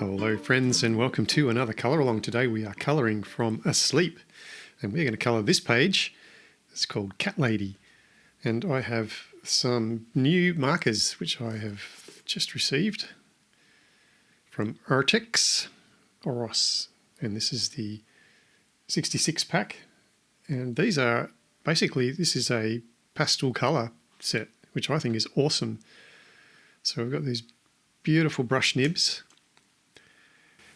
Hello friends and welcome to another colour along. Today we are colouring from Asleep and we're going to colour this page. It's called Cat Lady, and I have some new markers which I have just received from Arrtx, Oros, and this is the 66 pack, and these are basically, this is a pastel colour set which I think is awesome. So we've got these beautiful brush nibs.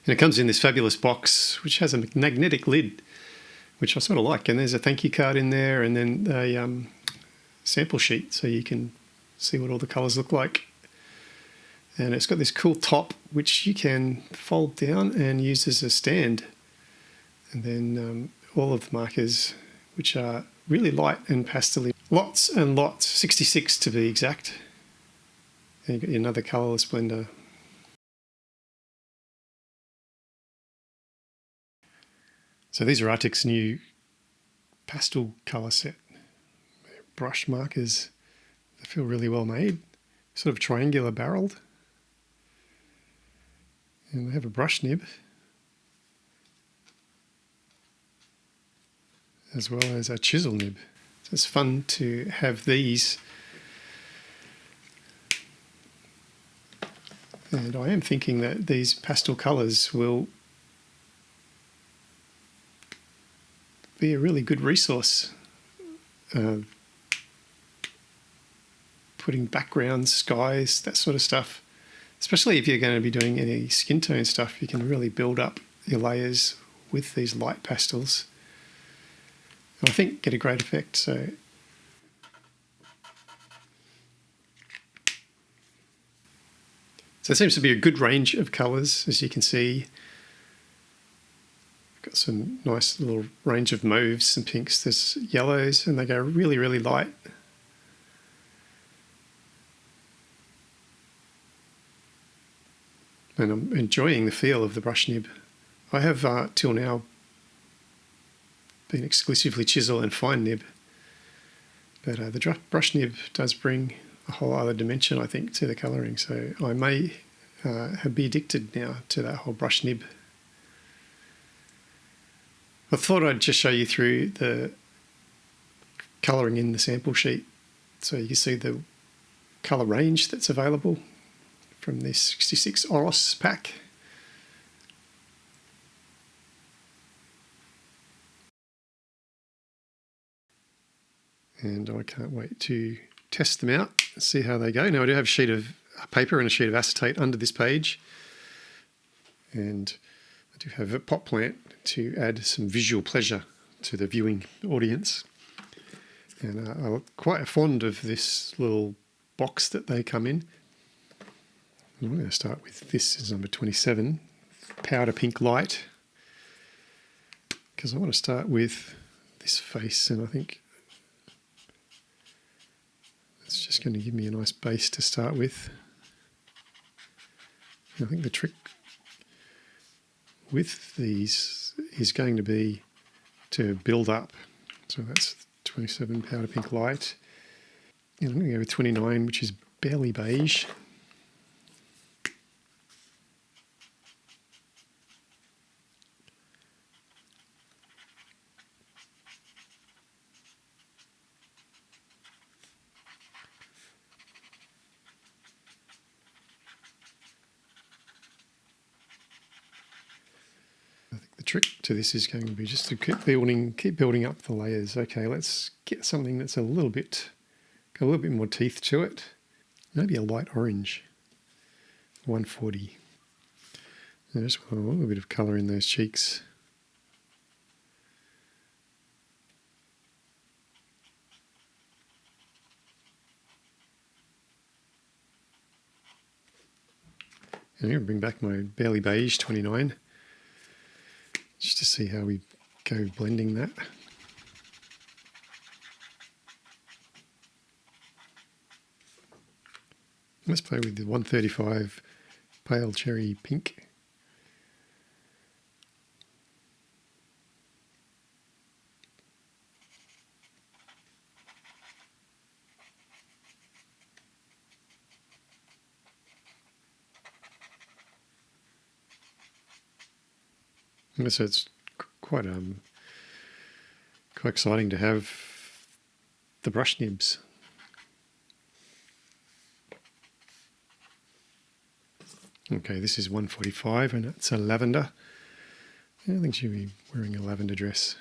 And it comes in this fabulous box, which has a magnetic lid, which I sort of like. And there's a thank you card in there, and then a sample sheet, so you can see what all the colours look like. And it's got this cool top, which you can fold down and use as a stand. And then all of the markers, which are really light and pastel. Lots and lots, 66 to be exact. And you've got another colourless blender. So these are Arrtx's new pastel colour set. Brush markers, they feel really well made, sort of triangular barreled. And they have a brush nib, as well as a chisel nib. So it's fun to have these. And I am thinking that these pastel colours will be a really good resource. Putting backgrounds, skies, that sort of stuff. Especially if you're going to be doing any skin tone stuff, you can really build up your layers with these light pastels. And I think get a great effect. So it seems to be a good range of colours, as you can see. Got some nice little range of mauves and pinks. There's yellows, and they go really, really light. And I'm enjoying the feel of the brush nib. I have till now been exclusively chisel and fine nib, but the brush nib does bring a whole other dimension, I think, to the colouring. So I may be addicted now to that whole brush nib. I thought I'd just show you through the colouring in the sample sheet so you can see the colour range that's available from this 66 Oros pack. And I can't wait to test them out and see how they go. Now I do have a sheet of paper and a sheet of acetate under this page, and I do have a pot plant to add some visual pleasure to the viewing audience. And I'm quite fond of this little box that they come in. I'm going to start with this is number 27, Powder Pink Light, because I want to start with this face, and I think it's just going to give me a nice base to start with. And I think the trick with these is going to be to build up. So that's 27 Powder Pink Light. And I'm going to go with 29, which is Barely Beige. The trick to this is going to be just to keep building up the layers. Okay, let's get something that's got a little bit more teeth to it. Maybe a light orange. 140. I just want a little bit of colour in those cheeks. And I'm going to bring back my Barely Beige 29. Just to see how we go blending that. Let's play with the 135 Pale Cherry Pink. And so it's quite quite exciting to have the brush nibs. Okay, this is 145 and it's a lavender. I think she'll be wearing a lavender dress.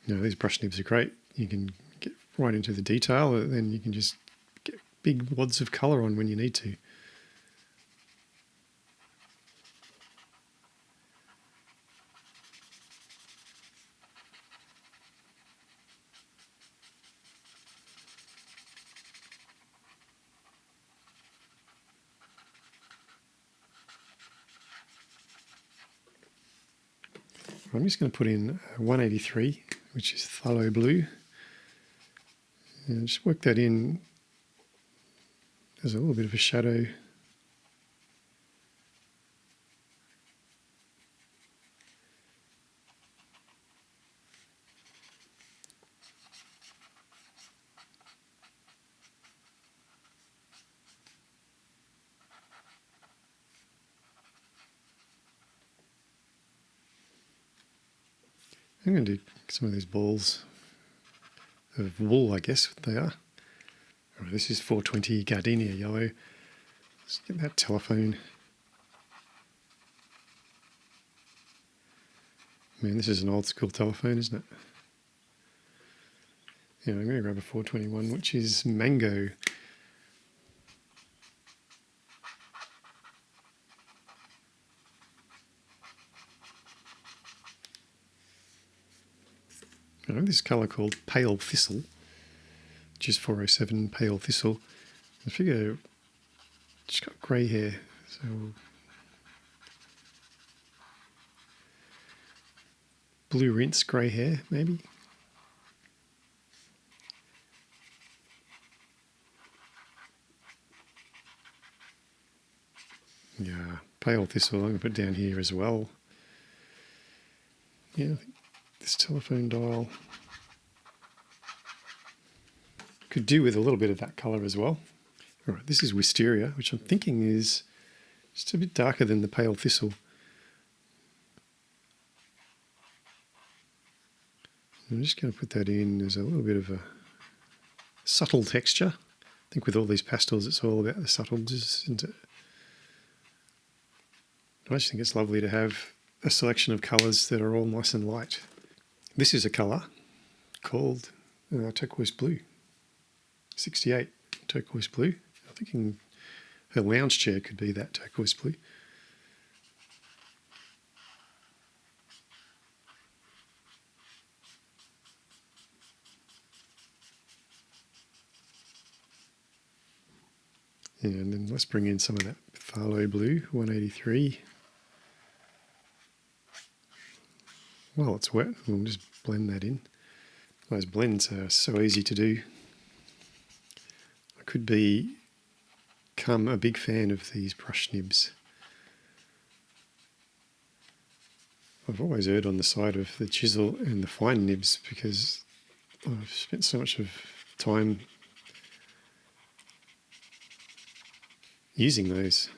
These brush nibs are great. You can get right into the detail, and then you can just get big wads of colour on when you need to. I'm just going to put in 183, which is phthalo blue, and just work that in. There's a little bit of a shadow. I'm going to do some of these balls of wool, I guess they are. Right, this is 420 gardenia yellow. Let's get that telephone. Man, this is an old school telephone, isn't it? Yeah, I'm going to grab a 421, which is mango. I have this colour called Pale Thistle, which is 407 Pale Thistle. I figure she's got grey hair, so blue rinse, grey hair, maybe. Yeah, Pale Thistle, I'm going to put down here as well. Yeah, I think this telephone dial could do with a little bit of that colour as well. All right, this is Wisteria, which I'm thinking is just a bit darker than the Pale Thistle. I'm just going to put that in. There's a little bit of a subtle texture. I think with all these pastels, it's all about the subtles, isn't it? I just think it's lovely to have a selection of colours that are all nice and light. This is a colour called turquoise blue. 68 turquoise blue. I'm thinking her lounge chair could be that turquoise blue. And then let's bring in some of that phthalo blue, 183. While it's wet, we'll just blend that in. Those blends are so easy to do. I could become a big fan of these brush nibs. I've always erred on the side of the chisel and the fine nibs because I've spent so much of time using those.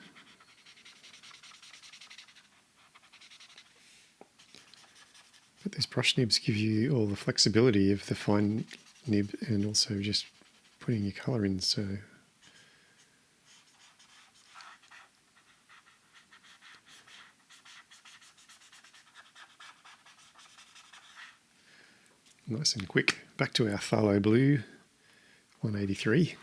But these brush nibs give you all the flexibility of the fine nib and also just putting your colour in. So nice and quick. Back to our phthalo blue, 183.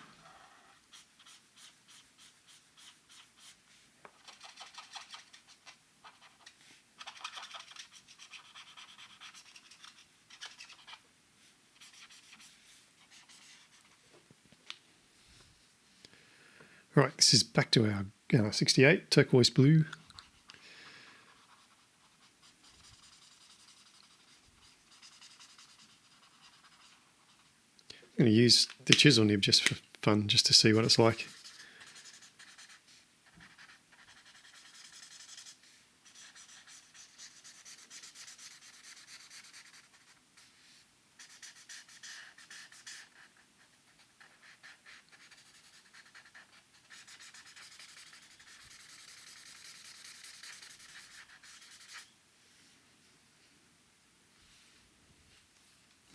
Right, this is back to our 68 turquoise blue. I'm going to use the chisel nib just for fun, just to see what it's like.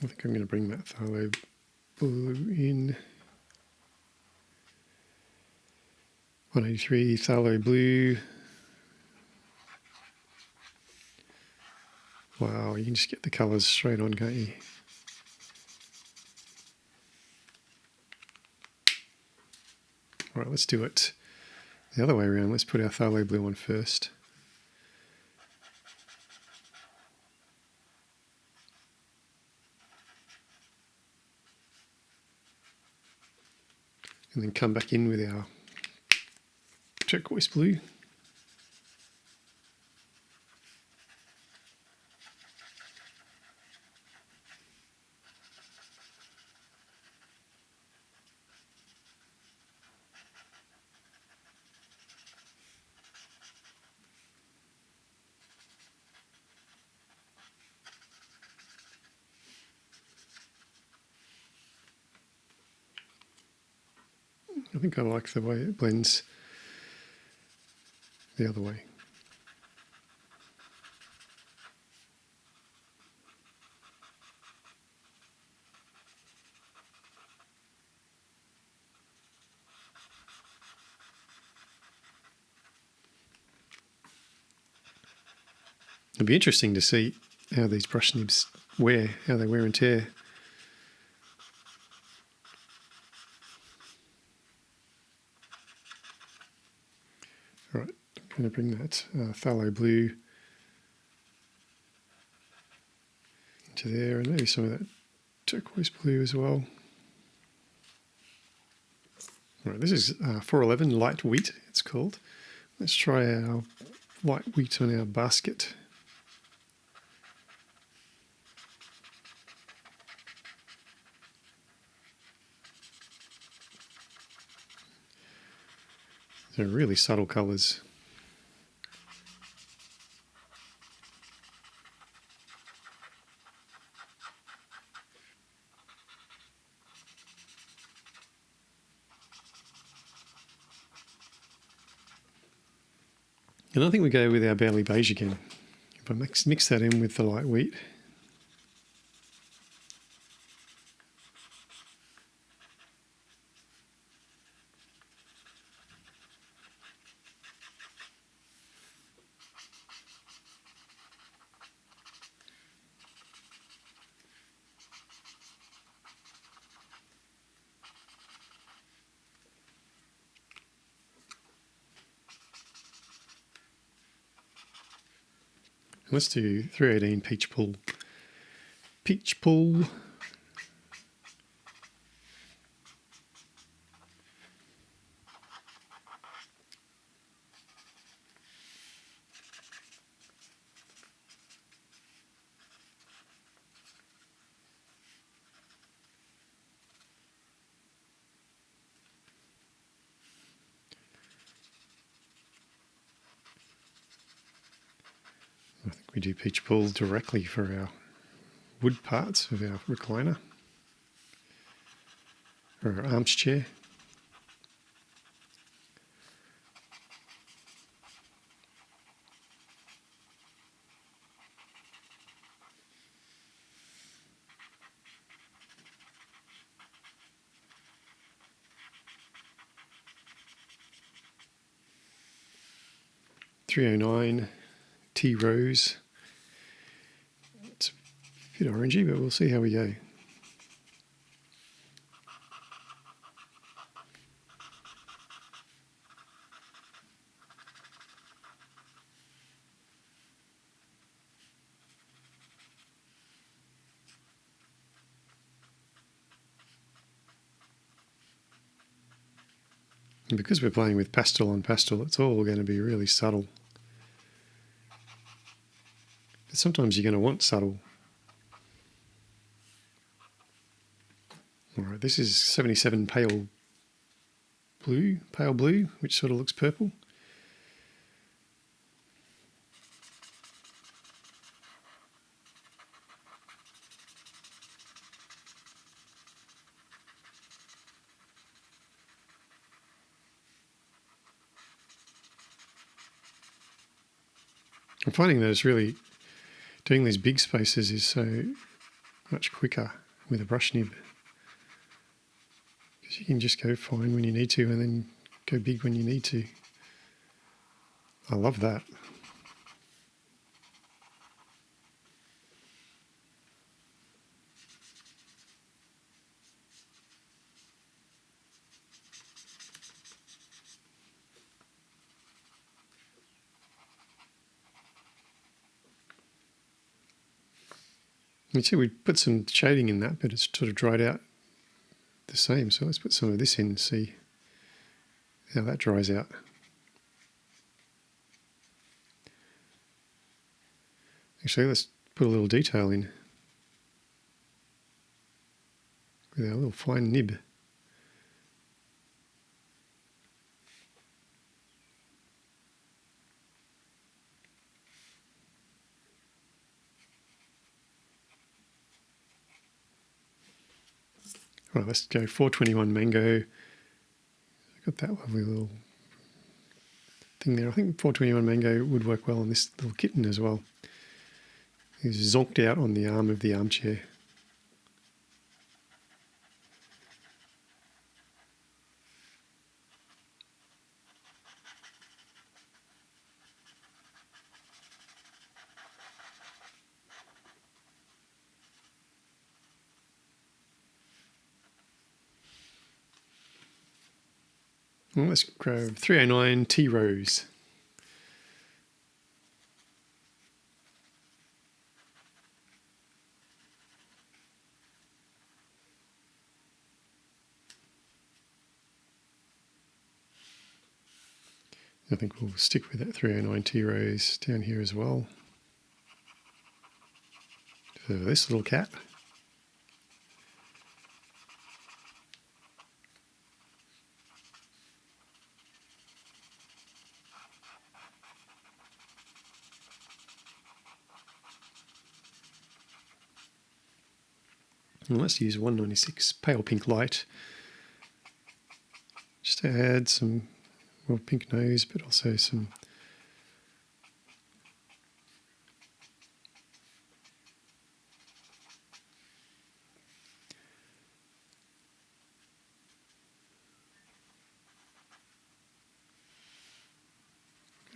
I think I'm going to bring that phthalo blue in. 183 phthalo blue. Wow, you can just get the colours straight on, can't you? All right, let's do it the other way around. Let's put our phthalo blue on first. And then come back in with our turquoise blue. I think I like the way it blends the other way. It'll be interesting to see how these brush nibs wear, how they wear and tear. All right, I'm going to bring that phthalo blue into there, and maybe some of that turquoise blue as well. All right, this is 411 light wheat, it's called. Let's try our light wheat on our basket. They're really subtle colours. And I think we go with our barley beige again. If I mix that in with the light wheat. Let's do 318 peach pull. Peach pull. I think we do peach pull directly for our wood parts of our recliner or our arms chair. .309 tea rose. It's a bit orangey, but we'll see how we go. And because we're playing with pastel on pastel, it's all going to be really subtle. But sometimes you're going to want subtle. All right, this is 77 pale blue, which sort of looks purple. I'm finding that it's really doing these big spaces is so much quicker with a brush nib. Because you can just go fine when you need to and then go big when you need to. I love that. You see, we put some shading in that, but it's sort of dried out the same. So let's put some of this in and see how that dries out. Actually, let's put a little detail in with our little fine nib. Right, let's go 421 mango. Got that lovely little thing there. I think 421 mango would work well on this little kitten as well. He's zonked out on the arm of the armchair. Well, let's grab 309 tea rose. I think we'll stick with that 309 tea rose down here as well. For this little cat. And let's use 196 pale pink light just to add some more pink nose, but also some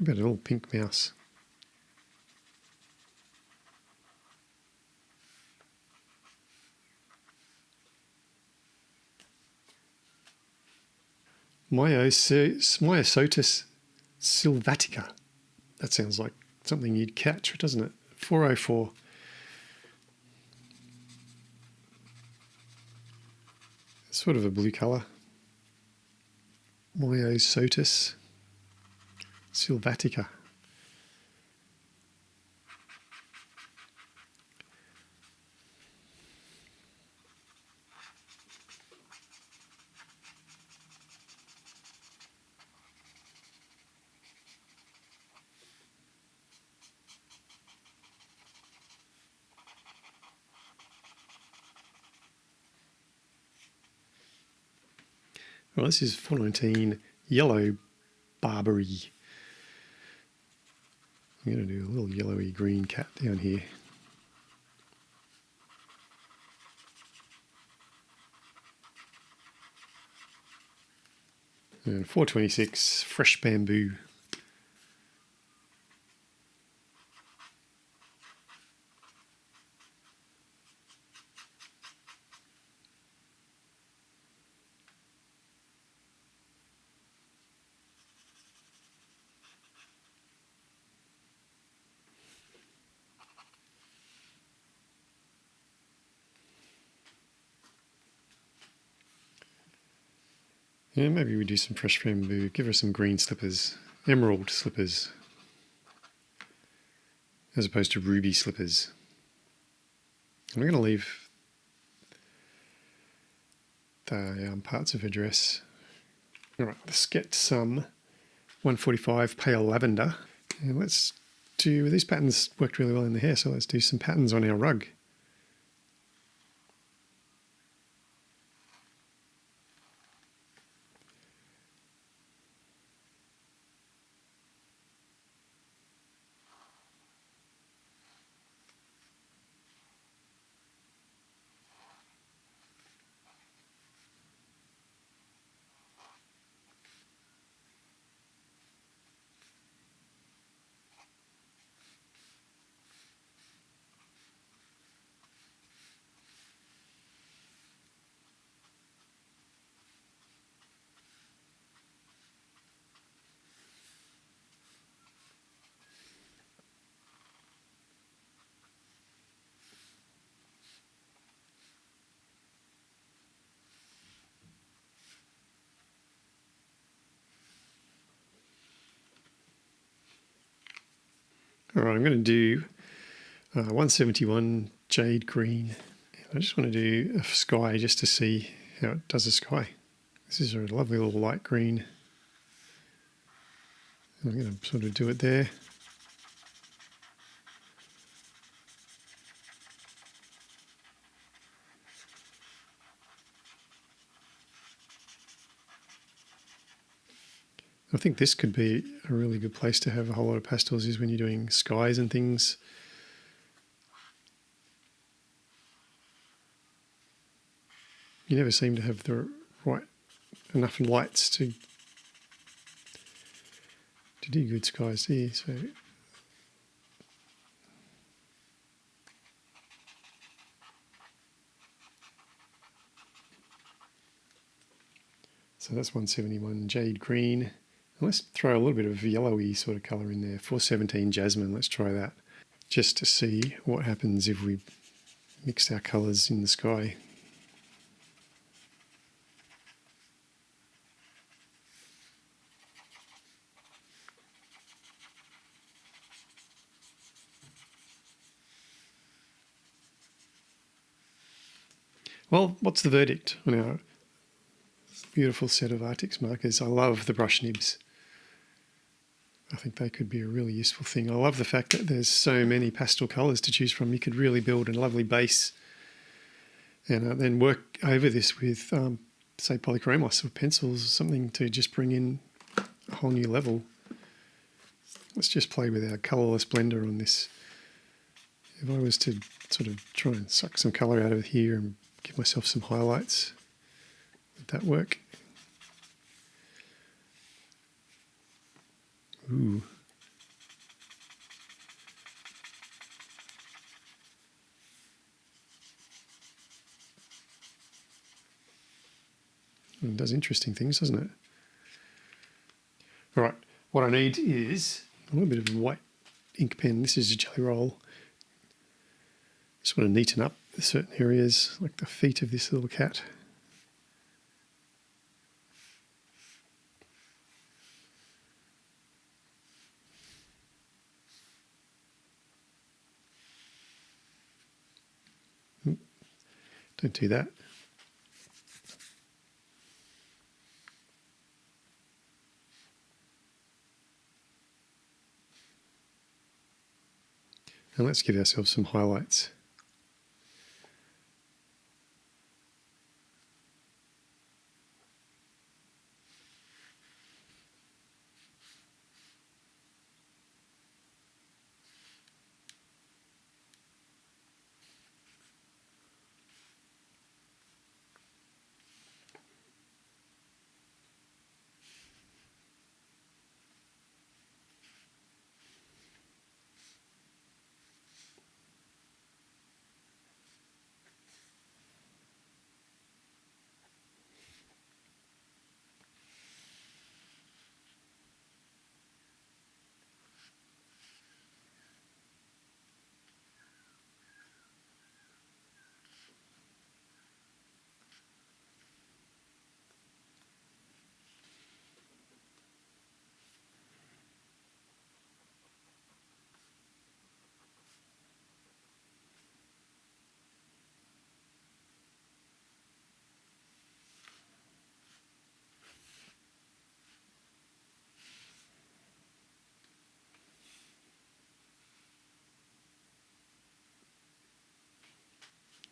about a little pink mouse. Myosotis sylvatica. That sounds like something you'd catch, doesn't it? 404. It's sort of a blue colour. Myosotis sylvatica. Well, this is 419 yellow Barbary. I'm going to do a little yellowy green cat down here. And 426 fresh bamboo. Yeah, maybe we do some fresh bamboo. Give her some green slippers, emerald slippers, as opposed to ruby slippers. I'm going to leave the parts of her dress. All right, let's get some 145 pale lavender. And let's do, these patterns worked really well in the hair, so let's do some patterns on our rug. All right, I'm going to do 171 jade green. I just want to do a sky just to see how it does a sky. This is a lovely little light green. I'm going to sort of do it there. I think this could be a really good place to have a whole lot of pastels, is when you're doing skies and things. You never seem to have the right enough lights to do good skies here. So that's 171 jade green. And let's throw a little bit of yellowy sort of colour in there. 417 jasmine, let's try that. Just to see what happens if we mixed our colours in the sky. Well, what's the verdict on our beautiful set of Arrtx markers? I love the brush nibs. I think they could be a really useful thing. I love the fact that there's so many pastel colours to choose from. You could really build a lovely base and then work over this with, say, polychromos or pencils or something to just bring in a whole new level. Let's just play with our colourless blender on this. If I was to sort of try and suck some colour out of here and give myself some highlights, would that work? Ooh. It does interesting things, doesn't it? All right, what I need is a little bit of a white ink pen. This is a jelly roll. Just want to neaten up certain areas, like the feet of this little cat. Don't do that. And let's give ourselves some highlights.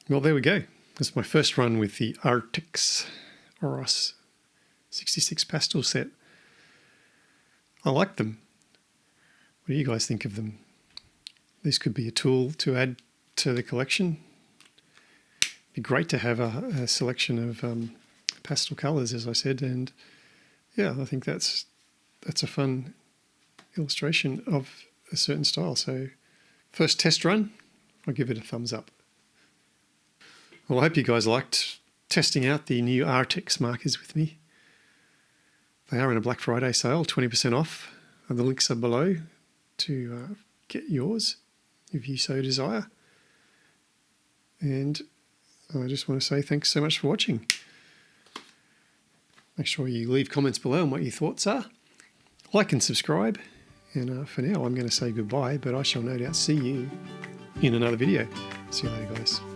Well, there we go. That's my first run with the Arrtx Oros 66 pastel set. I like them. What do you guys think of them? This could be a tool to add to the collection. It'd be great to have a selection of pastel colours, as I said, and yeah, I think that's a fun illustration of a certain style. So, first test run, I'll give it a thumbs up. Well, I hope you guys liked testing out the new Arrtx markers with me. They are in a Black Friday sale, 20% off. The links are below to get yours if you so desire. And I just want to say thanks so much for watching. Make sure you leave comments below on what your thoughts are. Like and subscribe. And for now, I'm going to say goodbye, but I shall no doubt see you in another video. See you later, guys.